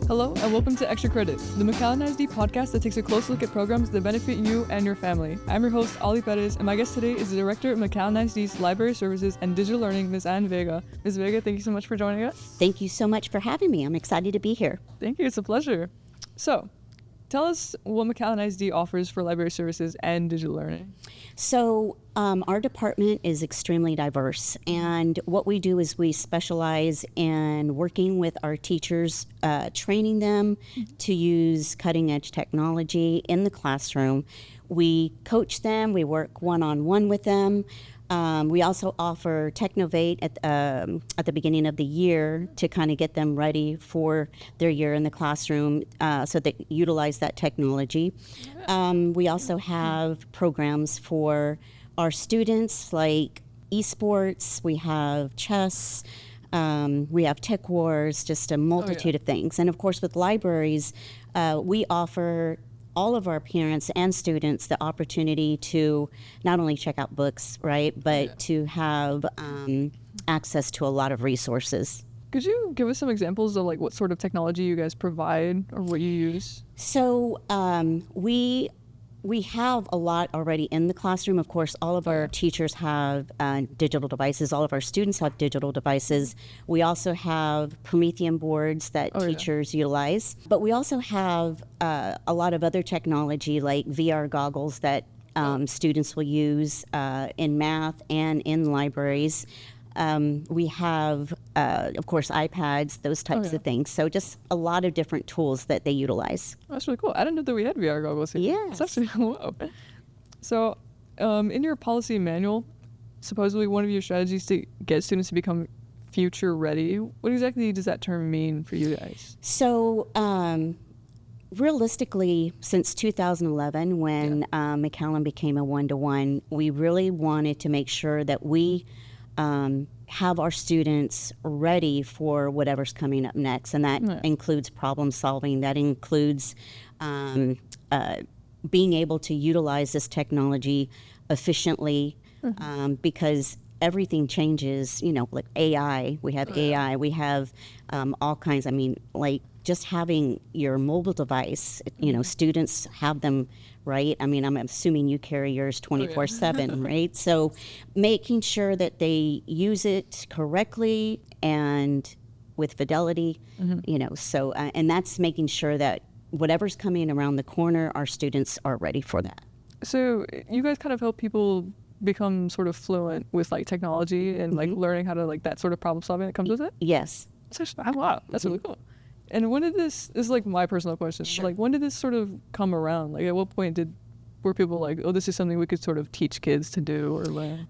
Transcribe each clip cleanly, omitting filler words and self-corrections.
Hello and welcome to Extra Credit, the McAllen ISD podcast that takes a close look at programs that benefit you and your family. I'm your host, Ollie Perez, and my guest today is the director of McAllen ISD's Library Services and Digital Learning, Ms. Vega. Ms. Vega, thank you so much for joining us. Thank you so much for having me. I'm excited to be here. Thank you, it's a pleasure. So, tell us what McAllen ISD offers for library services and digital learning. So our department is extremely diverse, and what we do is we specialize in working with our teachers, training them to use cutting-edge technology in the classroom. We coach them, we work one-on-one with them. We also offer Technovate at the beginning of the year to kind of get them ready for their year in the classroom, so they utilize that technology. We also have programs for our students like eSports, we have chess, we have TECHWars, just a multitude of things. And of course with libraries, we offer all of our parents and students the opportunity to not only check out books, right, but to have access to a lot of resources. Could you give us some examples of like what sort of technology you guys provide or what you use? So we have a lot already in the classroom. Of course, all of our teachers have digital devices. All of our students have digital devices. We also have Promethean Boards that teachers utilize. But we also have a lot of other technology like VR goggles that students will use in math and in libraries. We have, of course, iPads, those types of things. So just a lot of different tools that they utilize. That's really cool. I didn't know that we had VR goggles here. Yes. That's actually, wow. So in your policy manual, supposedly one of your strategies to get students to become future ready. What exactly does that term mean for you guys? So realistically, since 2011, when McAllen became a one-to-one, we really wanted to make sure that we have our students ready for whatever's coming up next. And that includes problem solving. That includes being able to utilize this technology efficiently because everything changes, you know, like AI. We have AI. We have all kinds. I mean, like just having your mobile device, you know, students have them, right? I mean, I'm assuming you carry yours 24/7, right? So making sure that they use it correctly and with fidelity, you know, so, and that's making sure that whatever's coming around the corner, our students are ready for that. So you guys kind of help people become sort of fluent with like technology and like learning how to like that sort of problem solving that comes with it? Yes. Wow, that's really cool. And when did this is like my personal question, like when did this sort of come around? Like at what point were people like, oh, this is something we could sort of teach kids to do or learn?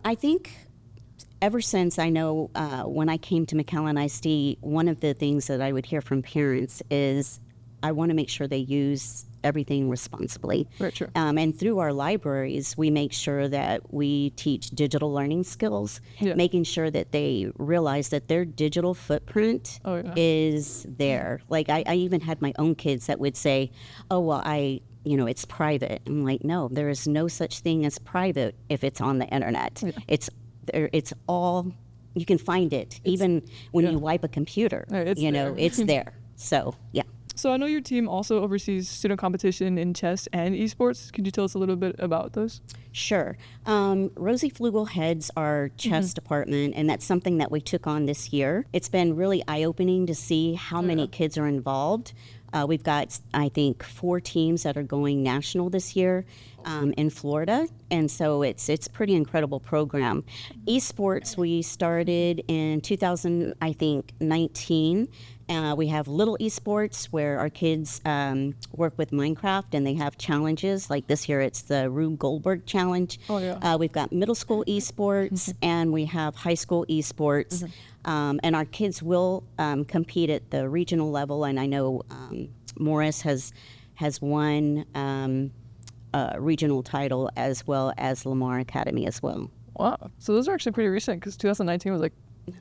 I think ever since I know when I came to McAllen ISD, one of the things that I would hear from parents is I want to make sure they use everything responsibly. Right, sure. And through our libraries, we make sure that we teach digital learning skills, making sure that they realize that their digital footprint is there. Like I even had my own kids that would say, oh, well, you know, it's private. I'm like, no, there is no such thing as private if it's on the internet. It's all, you can find it. Even when you wipe a computer, you know, it's there. So, yeah. So I know your team also oversees student competition in chess and eSports. Could you tell us a little bit about those? Sure. Rosie Flugel heads our chess department, and that's something that we took on this year. It's been really eye-opening to see how many kids are involved. We've got, I think, 4 teams that are going national this year in Florida, and so it's a pretty incredible program. eSports, we started in 2019. We have little eSports where our kids work with Minecraft and they have challenges. Like this year, it's the Rube Goldberg Challenge. We've got middle school eSports and we have high school eSports. And our kids will compete at the regional level. And I know Morris has won a regional title as well as Lamar Academy as well. Wow. So those are actually pretty recent because 2019 was like,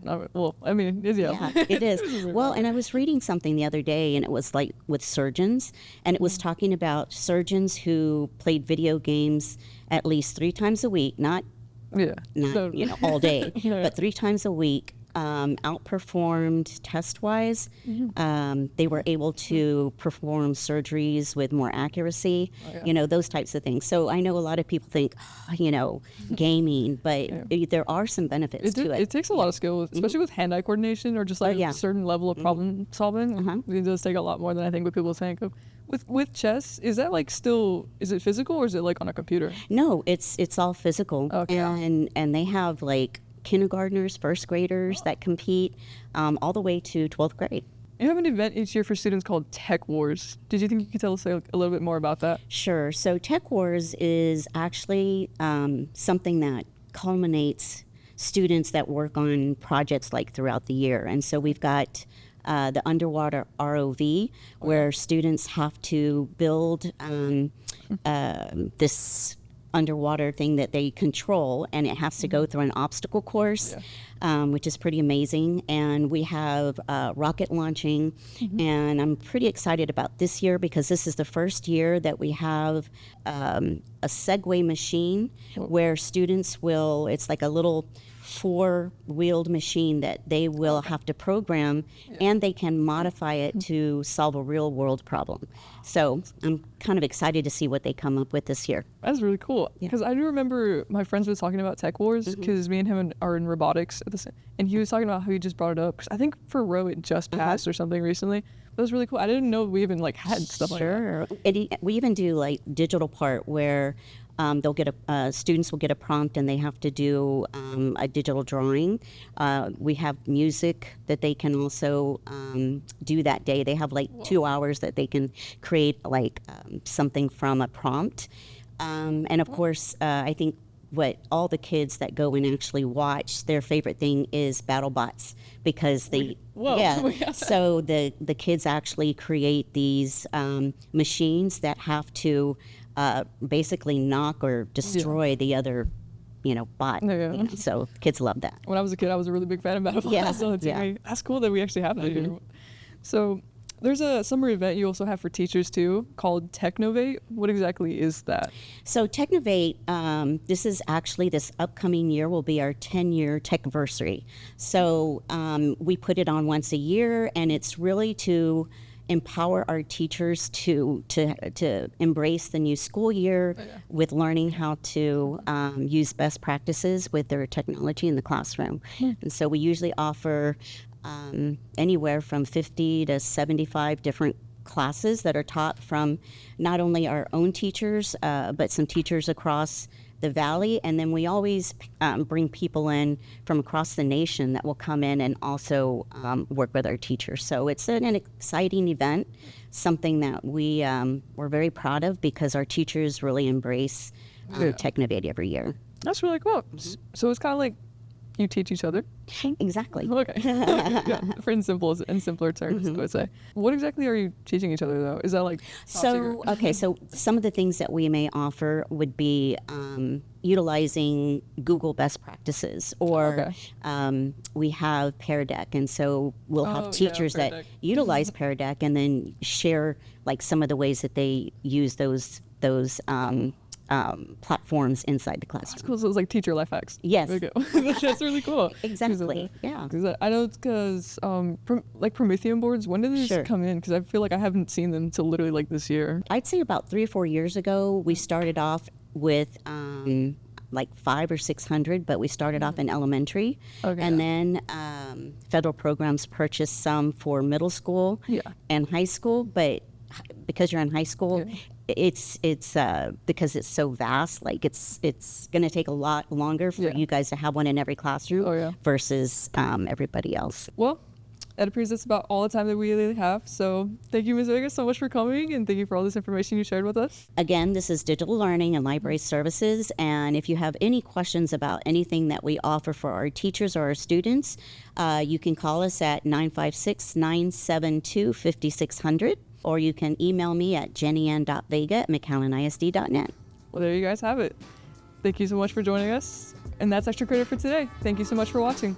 well, I mean, yeah, it is. Well, and I was reading something the other day, and it was like with surgeons, and it was talking about surgeons who played video games at least 3 times a week, not you know, all day, but 3 times a week. outperformed test-wise. They were able to perform surgeries with more accuracy, those types of things. So I know a lot of people think, gaming, but there are some benefits to it. It takes a lot of skill, especially with hand-eye coordination or just like a certain level of problem solving. It does take a lot more than I think what people think of. With chess, is that like is it physical or is it like on a computer? No, it's all physical. Okay. And they have like kindergartners, first graders that compete all the way to 12th grade. You have an event each year for students called TECHWars. Did you think you could tell us a little bit more about that? Sure. So TECHWars is actually something that culminates students that work on projects like throughout the year. And so we've got the underwater ROV, where students have to build this underwater thing that they control, and it has to go through an obstacle course, which is pretty amazing. And we have rocket launching, and I'm pretty excited about this year because this is the first year that we have a Segway machine where students it's like a little four-wheeled machine that they will have to program, and they can modify it to solve a real-world problem. So I'm kind of excited to see what they come up with this year. That's really cool, because I do remember my friends was talking about TECHWars, because me and him are in robotics at the same, and he was talking about how he just brought it up, because I think for Row it just passed or something recently. That was really cool. I didn't know we even like had stuff like that. We even do like digital part where they'll get students will get a prompt and they have to do a digital drawing. We have music that they can also do that day. They have like 2 hours that they can create like something from a prompt. And of course, I think what all the kids that go and actually watch, their favorite thing is BattleBots, because so the kids actually create these machines that have to basically knock or destroy the other bot. So kids love that. When I was a kid, I was a really big fan of BattleBots. That's cool that we actually have that here. So there's a summer event you also have for teachers too called Technovate. What exactly is that? So Technovate, this upcoming year will be our 10-year Techversary. So we put it on once a year, and it's really to empower our teachers to embrace the new school year with learning how to use best practices with their technology in the classroom. And so we usually offer anywhere from 50 to 75 different classes that are taught from not only our own teachers, but some teachers across the valley. And then we always bring people in from across the nation that will come in and also work with our teachers. So it's an exciting event, something that we're very proud of because our teachers really embrace Technovate every year. That's really cool. So it's kind of like you teach each other? Exactly. Okay. For simpler terms, I would say. What exactly are you teaching each other, though? Is that like... So some of the things that we may offer would be utilizing Google best practices, or we have Pear Deck, and so we'll have teachers that utilize Pear Deck and then share like some of the ways that they use those platforms inside the classroom. That's cool. So it's like teacher life hacks. Yes. There you go. That's really cool. Exactly. Yeah. I know it's because like Promethean Boards, when did these come in? Because I feel like I haven't seen them until literally like this year. I'd say about 3 or 4 years ago, we started off with like 500 or 600, but we started off in elementary. And then federal programs purchased some for middle school and high school, but because you're in high school, it's because it's so vast, like it's going to take a lot longer for you guys to have one in every classroom versus everybody else. Well, it appears that's about all the time that we really have. So thank you, Ms. Vega, so much for coming, and thank you for all this information you shared with us. Again, this is Digital Learning and Library Services, and if you have any questions about anything that we offer for our teachers or our students, you can call us at 956-972-5600. Or you can email me at jennyann.vega@McAllenISD.net. Well, there you guys have it. Thank you so much for joining us. And that's Extra Credit for today. Thank you so much for watching.